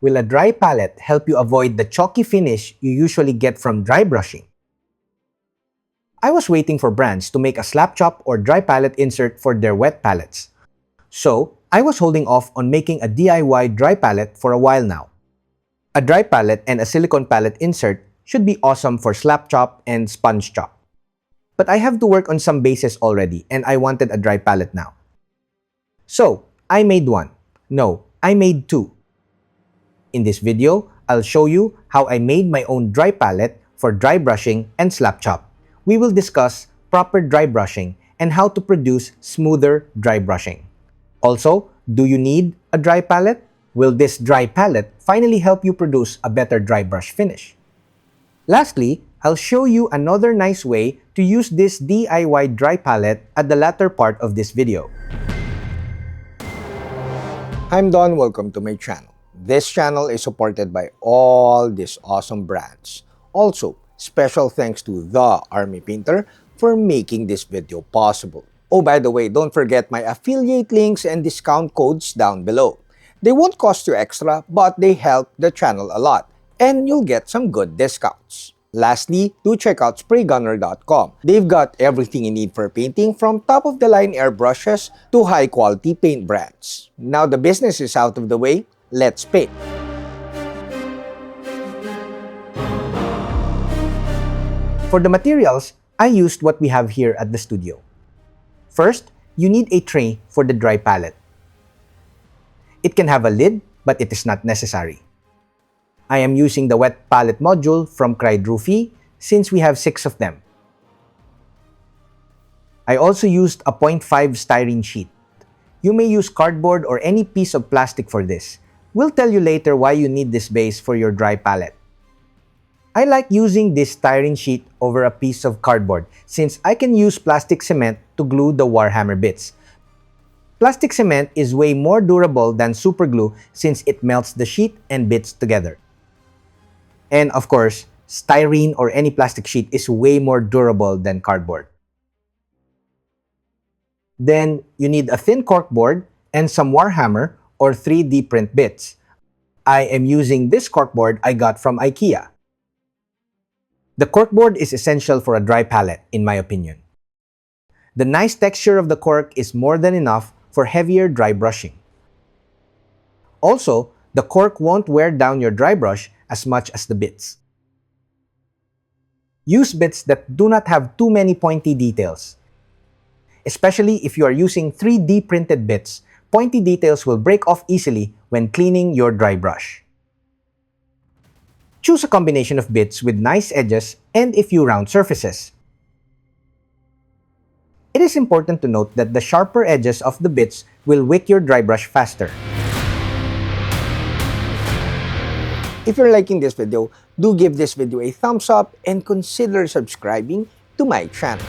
Will a dry palette help you avoid the chalky finish you usually get from dry brushing? I was waiting for brands to make a slap chop or dry palette insert for their wet palettes. So, I was holding off on making a DIY dry palette for a while now. A dry palette and a silicone palette insert should be awesome for slap chop and sponge chop. But I have to work on some bases already and I wanted a dry palette now. So, I made one. No, I made two. In this video, I'll show you how I made my own dry palette for dry brushing and slap chop. We will discuss proper dry brushing and how to produce smoother dry brushing. Also, do you need a dry palette? Will this dry palette finally help you produce a better dry brush finish? Lastly, I'll show you another nice way to use this DIY dry palette at the latter part of this video. I'm Don, welcome to my channel. This channel is supported by all these awesome brands. Also, special thanks to The Army Painter for making this video possible. Oh, by the way, don't forget my affiliate links and discount codes down below. They won't cost you extra, but they help the channel a lot, and you'll get some good discounts. Lastly, do check out spraygunner.com. They've got everything you need for painting, from top-of-the-line airbrushes to high-quality paint brands. Now the business is out of the way, let's paint. For the materials, I used what we have here at the studio. First, you need a tray for the dry palette. It can have a lid, but it is not necessary. I am using the wet palette module from Cry since we have 6 of them. I also used a 0.5 styrene sheet. You may use cardboard or any piece of plastic for this. We'll tell you later why you need this base for your dry palette. I like using this styrene sheet over a piece of cardboard since I can use plastic cement to glue the Warhammer bits. Plastic cement is way more durable than super glue since it melts the sheet and bits together. And of course, styrene or any plastic sheet is way more durable than cardboard. Then, you need a thin corkboard and some Warhammer or 3D print bits. I am using this corkboard I got from IKEA. The corkboard is essential for a dry palette, in my opinion. The nice texture of the cork is more than enough for heavier dry brushing. Also, the cork won't wear down your dry brush as much as the bits. Use bits that do not have too many pointy details. Especially if you are using 3D printed bits, pointy details will break off easily when cleaning your dry brush. Choose a combination of bits with nice edges and a few round surfaces. It is important to note that the sharper edges of the bits will wick your dry brush faster. If you're liking this video, do give this video a thumbs up and consider subscribing to my channel.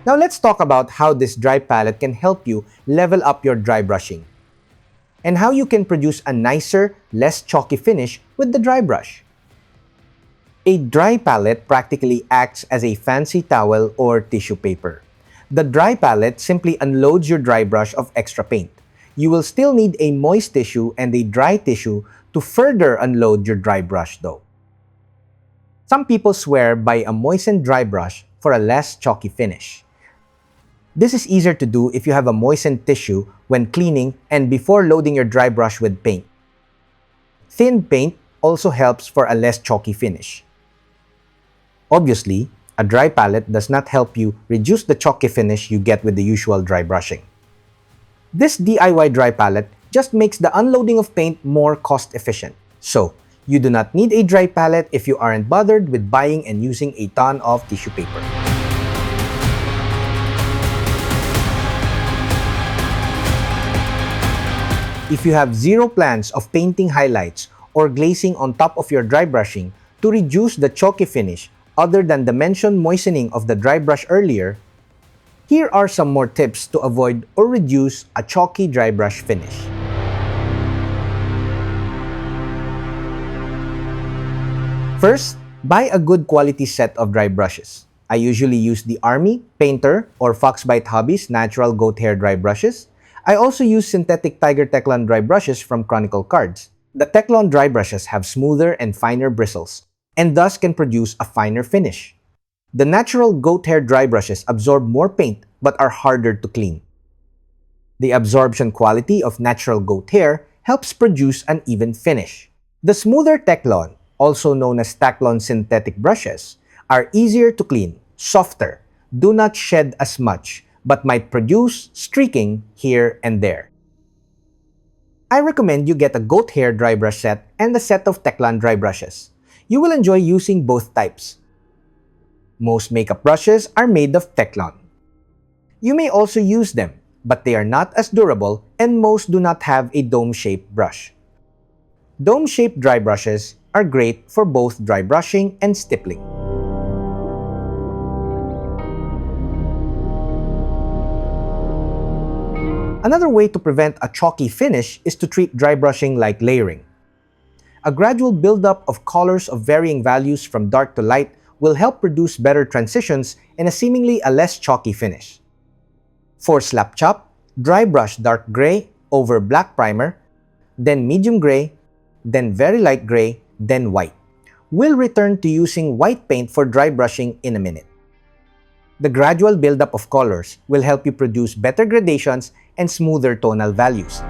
Now let's talk about how this dry palette can help you level up your dry brushing and how you can produce a nicer, less chalky finish with the dry brush. A dry palette practically acts as a fancy towel or tissue paper. The dry palette simply unloads your dry brush of extra paint. You will still need a moist tissue and a dry tissue to further unload your dry brush though. Some people swear by a moistened dry brush for a less chalky finish. This is easier to do if you have a moistened tissue when cleaning and before loading your dry brush with paint. Thin paint also helps for a less chalky finish. Obviously, a dry palette does not help you reduce the chalky finish you get with the usual dry brushing. This DIY dry palette just makes the unloading of paint more cost efficient. So, you do not need a dry palette if you aren't bothered with buying and using a ton of tissue paper. If you have zero plans of painting highlights or glazing on top of your dry brushing to reduce the chalky finish other than the mentioned moistening of the dry brush earlier, here are some more tips to avoid or reduce a chalky dry brush finish. First, buy a good quality set of dry brushes. I usually use the Army, Painter, or Foxbite Hobbies natural goat hair dry brushes. I also use synthetic Tiger Teclon dry brushes from Chronicle Cards. The Teclon dry brushes have smoother and finer bristles, and thus can produce a finer finish. The natural goat hair dry brushes absorb more paint but are harder to clean. The absorption quality of natural goat hair helps produce an even finish. The smoother Teclon, also known as Teclon synthetic brushes, are easier to clean, softer, do not shed as much, but might produce streaking here and there. I recommend you get a goat hair dry brush set and a set of Teclon dry brushes. You will enjoy using both types. Most makeup brushes are made of Teclon. You may also use them, but they are not as durable and most do not have a dome-shaped brush. Dome-shaped dry brushes are great for both dry brushing and stippling. Another way to prevent a chalky finish is to treat dry brushing like layering. A gradual buildup of colors of varying values from dark to light will help produce better transitions and seemingly a less chalky finish. For slap chop, dry brush dark gray over black primer, then medium gray, then very light gray, then white. We'll return to using white paint for dry brushing in a minute. The gradual buildup of colors will help you produce better gradations and smoother tonal values.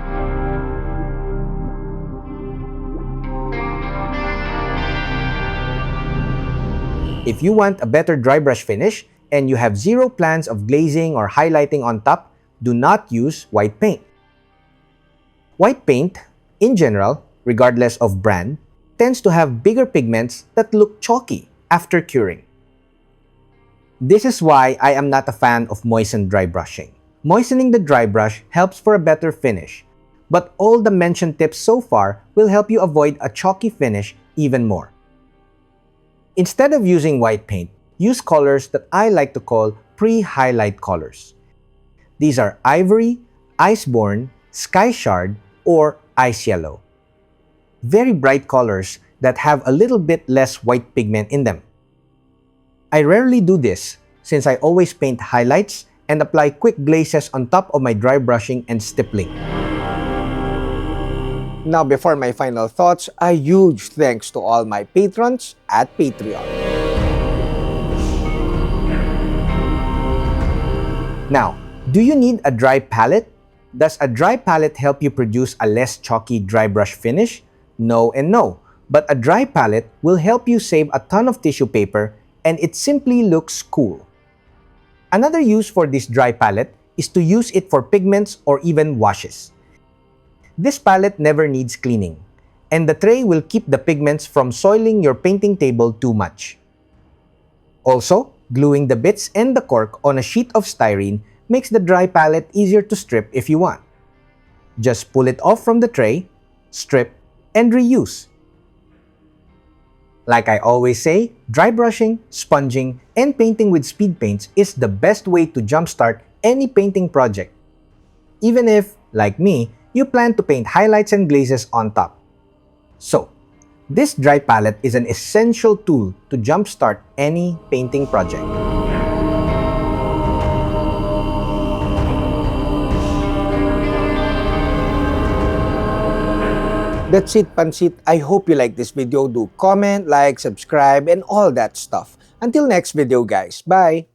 If you want a better dry brush finish and you have zero plans of glazing or highlighting on top, do not use white paint. White paint, in general, regardless of brand, tends to have bigger pigments that look chalky after curing. This is why I am not a fan of moistened dry brushing. Moistening the dry brush helps for a better finish, but all the mentioned tips so far will help you avoid a chalky finish even more. Instead of using white paint, use colors that I like to call pre-highlight colors. These are ivory, iceborne, sky shard, or ice yellow. Very bright colors that have a little bit less white pigment in them. I rarely do this since I always paint highlights and apply quick glazes on top of my dry brushing and stippling. Now, before my final thoughts, a huge thanks to all my patrons at Patreon. Now, do you need a dry palette? Does a dry palette help you produce a less chalky dry brush finish? No and no, but a dry palette will help you save a ton of tissue paper and it simply looks cool. Another use for this dry palette is to use it for pigments or even washes. This palette never needs cleaning, and the tray will keep the pigments from soiling your painting table too much. Also, gluing the bits and the cork on a sheet of styrene makes the dry palette easier to strip if you want. Just pull it off from the tray, strip, and reuse. Like I always say, dry brushing, sponging, and painting with speed paints is the best way to jumpstart any painting project. Even if, like me, you plan to paint highlights and glazes on top. So, this dry palette is an essential tool to jumpstart any painting project. That's it, Pansit. I hope you like this video. Do comment, like, subscribe, and all that stuff. Until next video, guys. Bye!